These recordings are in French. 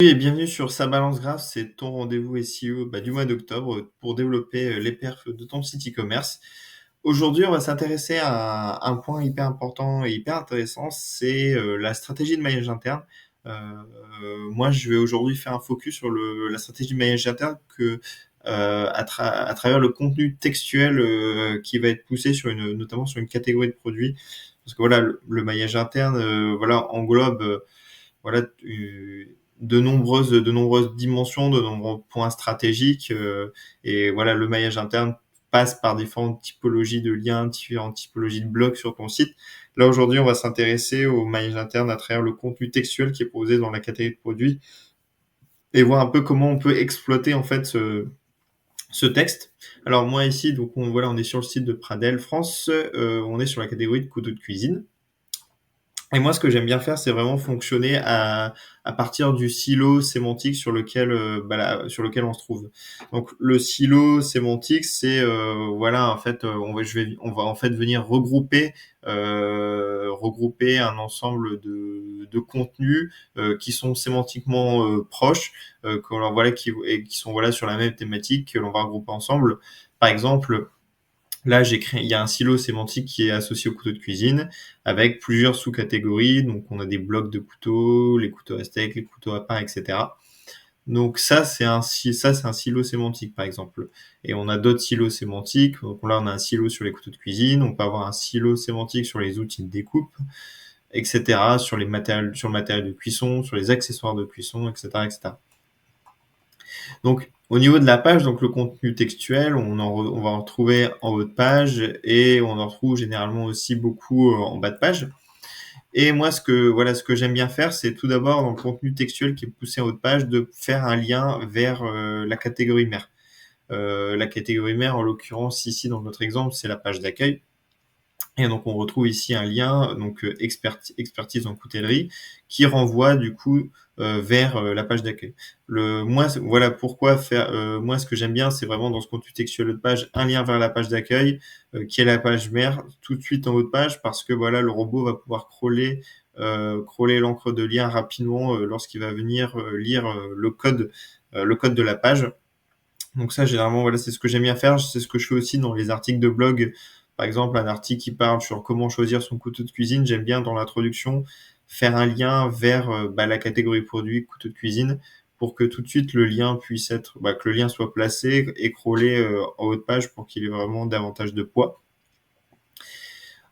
Oui et bienvenue sur Ça balance grave, c'est ton rendez-vous SEO, du mois d'octobre, pour développer, les perfs de ton site e-commerce. Aujourd'hui, on va s'intéresser à un point hyper important et hyper intéressant, c'est, la stratégie de maillage interne. Moi, je vais aujourd'hui faire un focus sur la stratégie de maillage interne à travers le contenu textuel, qui va être poussé notamment sur une catégorie de produits. Parce que voilà, le maillage interne, englobe, voilà, de nombreuses dimensions, de nombreux points stratégiques. Et voilà, le maillage interne passe par différentes typologies de liens, différentes typologies de blocs sur ton site. Là, aujourd'hui, on va s'intéresser au maillage interne à travers le contenu textuel qui est posé dans la catégorie de produits et voir un peu comment on peut exploiter en fait ce texte. Alors moi ici, donc on est sur le site de Pradel France, on est sur la catégorie de couteaux de cuisine. Et moi, ce que j'aime bien faire, c'est vraiment fonctionner à partir du silo sémantique sur lequel on se trouve. Donc, le silo sémantique, c'est voilà, en fait, on va en fait venir regrouper un ensemble de contenus qui sont sémantiquement proches, qui sont voilà sur la même thématique que l'on va regrouper ensemble. Par exemple, là, il y a un silo sémantique qui est associé au couteau de cuisine avec plusieurs sous-catégories. Donc, on a des blocs de couteaux, les couteaux à steak, les couteaux à pain, etc. Donc, ça, c'est un silo sémantique, par exemple. Et on a d'autres silos sémantiques. Donc, là, on a un silo sur les couteaux de cuisine. On peut avoir un silo sémantique sur les outils de découpe, etc. Sur sur le matériel de cuisson, sur les accessoires de cuisson, etc., etc. Donc, au niveau de la page, donc le contenu textuel, on va en retrouver en haut de page et on en retrouve généralement aussi beaucoup en bas de page. Et moi, ce que j'aime bien faire, c'est tout d'abord dans le contenu textuel qui est poussé en haut de page, de faire un lien vers la catégorie mère. La catégorie mère, en l'occurrence, ici dans notre exemple, c'est la page d'accueil. Et donc on retrouve ici un lien, donc expertise en coutellerie, qui renvoie du coup vers la page d'accueil. Voilà pourquoi faire. Moi, ce que j'aime bien, c'est vraiment dans ce contenu textuel de page, un lien vers la page d'accueil, qui est la page mère, tout de suite en haut de page, parce que voilà, le robot va pouvoir crawler l'encre de lien rapidement lorsqu'il va venir lire le code de la page. Donc ça, généralement, voilà, c'est ce que j'aime bien faire. C'est ce que je fais aussi dans les articles de blog. Par exemple, un article qui parle sur comment choisir son couteau de cuisine. J'aime bien, dans l'introduction, faire un lien vers la catégorie produit couteau de cuisine pour que tout de suite que le lien soit placé et crawlé en haut de page pour qu'il ait vraiment davantage de poids.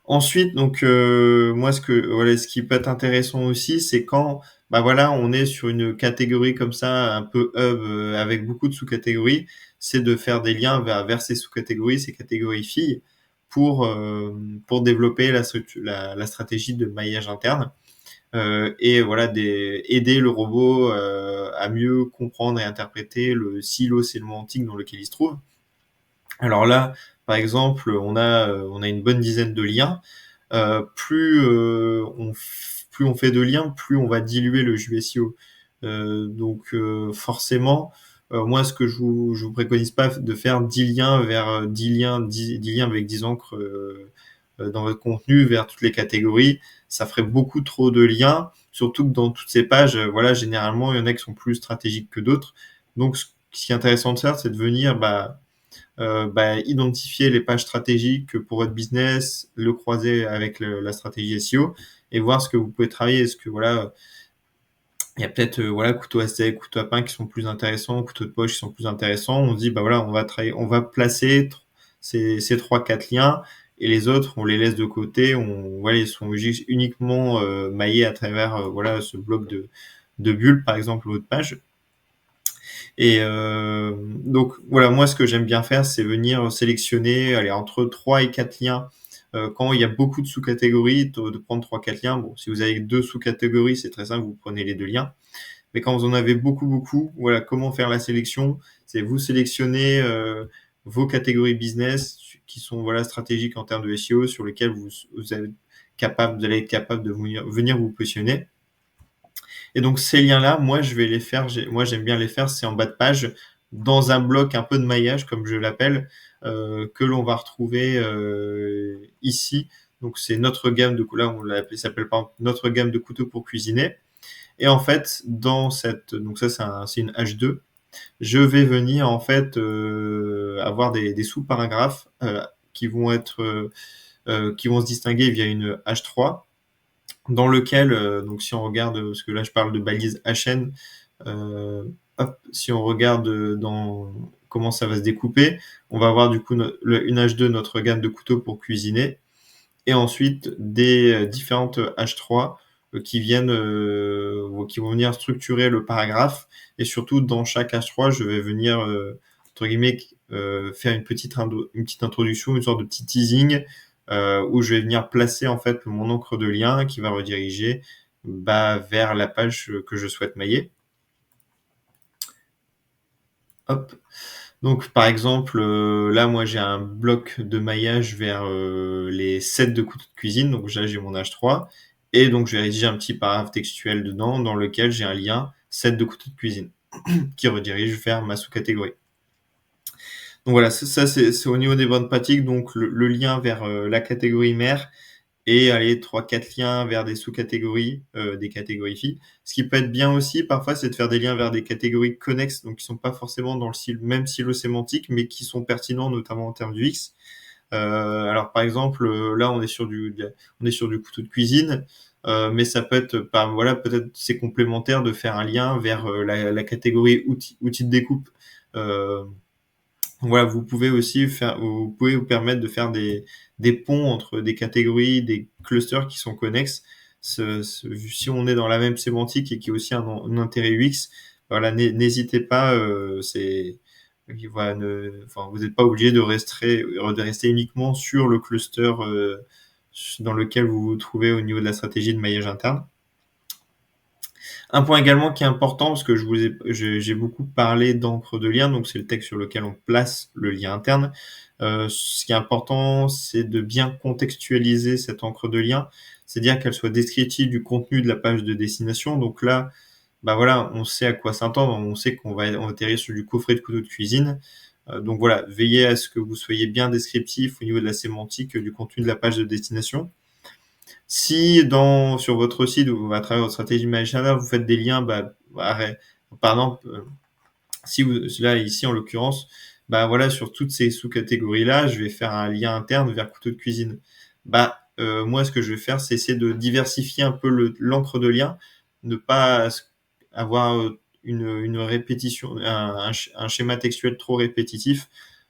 Ensuite, donc moi ce qui peut être intéressant aussi, c'est quand on est sur une catégorie comme ça, un peu hub, avec beaucoup de sous-catégories, c'est de faire des liens vers ces sous-catégories, ces catégories filles, pour développer la stratégie de maillage interne. Et voilà, aider le robot à mieux comprendre et interpréter le silo sémantique dans lequel il se trouve. Alors là, par exemple, on a une bonne dizaine de liens. Plus on fait de liens, plus on va diluer le jus SEO. Donc forcément, moi ce que je vous préconise pas de faire 10 liens vers 10 liens avec 10 encres dans votre contenu vers toutes les catégories. Ça ferait beaucoup trop de liens, surtout que dans toutes ces pages, voilà, généralement il y en a qui sont plus stratégiques que d'autres. Donc ce qui est intéressant de faire, c'est de venir identifier les pages stratégiques pour votre business, le croiser avec la stratégie SEO et voir ce que vous pouvez travailler. Est-ce que voilà, il y a peut-être couteau à steak, couteau à pain qui sont plus intéressants, couteau de poche qui sont plus intéressants. On se dit on va placer ces 3-4 liens et les autres on les laisse de côté. Ils sont uniquement maillés à travers ce bloc de bulles par exemple au haut de page. Et donc voilà, moi ce que j'aime bien faire, c'est venir sélectionner entre 3 et 4 liens. Quand il y a beaucoup de sous-catégories, de prendre 3-4 liens. Bon, si vous avez 2 sous-catégories, c'est très simple, vous prenez les 2 liens. Mais quand vous en avez beaucoup, voilà, comment faire la sélection? C'est vous sélectionnez vos catégories business qui sont voilà stratégiques en termes de SEO sur lesquelles vous allez être capable de venir vous positionner. Et donc ces liens-là, moi je vais les faire, moi j'aime bien les faire, c'est en bas de page, dans un bloc un peu de maillage, comme je l'appelle, que l'on va retrouver ici. Donc c'est notre gamme de là on l'appelle, ça s'appelle par exemple notre gamme de couteaux pour cuisiner. Et en fait, donc ça c'est une H2, je vais venir en fait avoir des sous-paragraphes qui vont se distinguer via une H3, dans lequel, donc si on regarde, parce que là je parle de balise HN, si on regarde dans comment ça va se découper, on va avoir du coup une H2, notre gamme de couteaux pour cuisiner, et ensuite des différentes H3 qui vont venir structurer le paragraphe. Et surtout, dans chaque H3, je vais venir, entre guillemets, faire une petite introduction, une sorte de petit teasing, où je vais venir placer en fait mon encre de lien qui va rediriger vers la page que je souhaite mailler. Hop. Donc, par exemple, là, moi, j'ai un bloc de maillage vers les sets de couteaux de cuisine. Donc, là, j'ai mon H3. Et donc, je vais rédiger un petit paragraphe textuel dedans dans lequel j'ai un lien set de couteaux de cuisine qui redirige vers ma sous-catégorie. Donc, voilà, ça c'est au niveau des bonnes pratiques. Donc, le lien vers la catégorie mère et aller 3-4 liens vers des sous-catégories, des catégories filles. Ce qui peut être bien aussi, parfois, c'est de faire des liens vers des catégories connexes, donc qui sont pas forcément dans le même silo sémantique, mais qui sont pertinents, notamment en termes du X. Alors, par exemple, là, on est sur du couteau de cuisine, mais ça peut être, voilà, peut-être c'est complémentaire de faire un lien vers la catégorie outils de découpe. Euh, voilà, vous pouvez vous permettre de faire des ponts entre des catégories, des clusters qui sont connexes. Si on est dans la même sémantique et qui a aussi un intérêt UX, voilà, n'hésitez pas. Voilà, enfin, vous n'êtes pas obligé de rester uniquement sur le cluster dans lequel vous vous trouvez au niveau de la stratégie de maillage interne. Un point également qui est important, parce que j'ai beaucoup parlé d'encre de lien, donc c'est le texte sur lequel on place le lien interne. Ce qui est important, c'est de bien contextualiser cette encre de lien, c'est-à-dire qu'elle soit descriptive du contenu de la page de destination. Donc là, voilà, on sait à quoi s'attendre, on sait qu'on va atterrir sur du coffret de couteau de cuisine. Donc voilà, veillez à ce que vous soyez bien descriptif au niveau de la sémantique du contenu de la page de destination. Si sur votre site ou à travers votre stratégie managériale, vous faites des liens, par exemple, si vous, là, ici, en l'occurrence, voilà, sur toutes ces sous-catégories-là, je vais faire un lien interne vers couteau de cuisine. Moi, ce que je vais faire, c'est essayer de diversifier un peu l'encre de lien, ne pas avoir une répétition, un schéma textuel trop répétitif.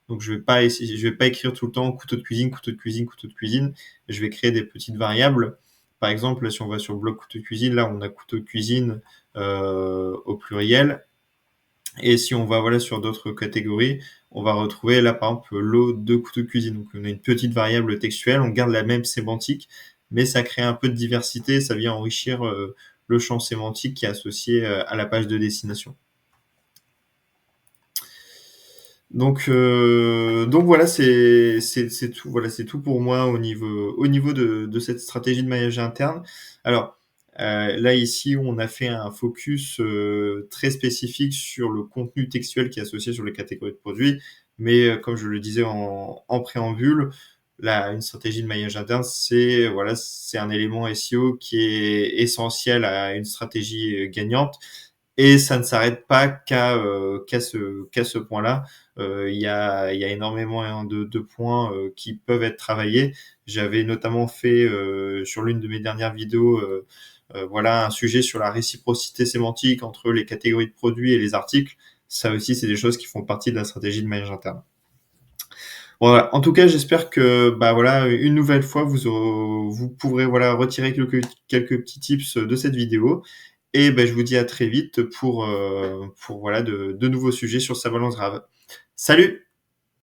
Donc, je vais pas écrire tout le temps couteau de cuisine, couteau de cuisine, couteau de cuisine. Je vais créer des petites variables. Par exemple, si on va sur le bloc couteau de cuisine, là, on a couteau de cuisine au pluriel. Et si on va voilà sur d'autres catégories, on va retrouver là par exemple l'eau de couteau de cuisine. Donc on a une petite variable textuelle, on garde la même sémantique, mais ça crée un peu de diversité, ça vient enrichir le champ sémantique qui est associé à la page de destination. Donc voilà, c'est tout. Voilà, c'est tout pour moi au niveau de cette stratégie de maillage interne. Alors là ici, on a fait un focus très spécifique sur le contenu textuel qui est associé sur les catégories de produits, mais comme je le disais en préambule, là, une stratégie de maillage interne, c'est un élément SEO qui est essentiel à une stratégie gagnante. Et ça ne s'arrête pas qu'à ce point-là. Il y a énormément de points qui peuvent être travaillés. J'avais notamment fait sur l'une de mes dernières vidéos voilà, un sujet sur la réciprocité sémantique entre les catégories de produits et les articles. Ça aussi, c'est des choses qui font partie de la stratégie de maillage interne. Voilà. En tout cas, j'espère que voilà, une nouvelle fois, vous pourrez voilà, retirer quelques petits tips de cette vidéo. Et je vous dis à très vite pour voilà, de nouveaux sujets sur sa balance grave. Salut!